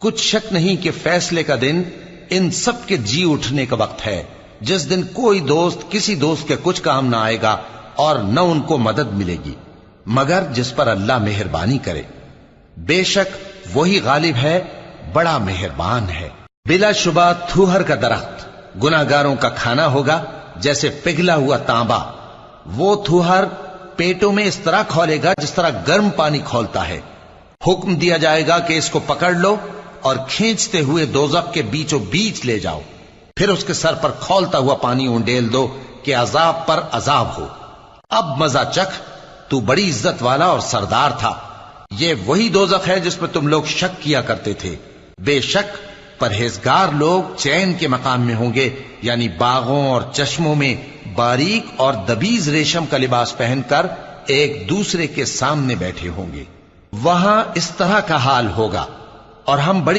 کچھ شک نہیں کہ فیصلے کا دن ان سب کے جی اٹھنے کا وقت ہے، جس دن کوئی دوست کسی دوست کے کچھ کام نہ آئے گا اور نہ ان کو مدد ملے گی مگر جس پر اللہ مہربانی کرے۔ بے شک وہی غالب ہے، بڑا مہربان ہے۔ بلا شبہ تھوہر کا درخت گناہگاروں کا کھانا ہوگا جیسے پگھلا ہوا تانبا۔ وہ تھوہر پیٹوں میں اس طرح کھولے گا جس طرح گرم پانی کھولتا ہے۔ حکم دیا جائے گا کہ اس کو پکڑ لو اور کھینچتے ہوئے دوزخ کے بیچوں بیچ لے جاؤ، پھر اس کے سر پر کھولتا ہوا پانی اونڈیل دو کہ عذاب پر عذاب ہو۔ اب مزہ چکھ، تو بڑی عزت والا اور سردار تھا۔ یہ وہی دوزخ ہے جس میں تم لوگ شک کیا کرتے تھے۔ بے شک پرہیزگار لوگ چین کے مقام میں ہوں گے، یعنی باغوں اور چشموں میں باریک اور دبیز ریشم کا لباس پہن کر ایک دوسرے کے سامنے بیٹھے ہوں گے۔ وہاں اس طرح کا حال ہوگا، اور ہم بڑی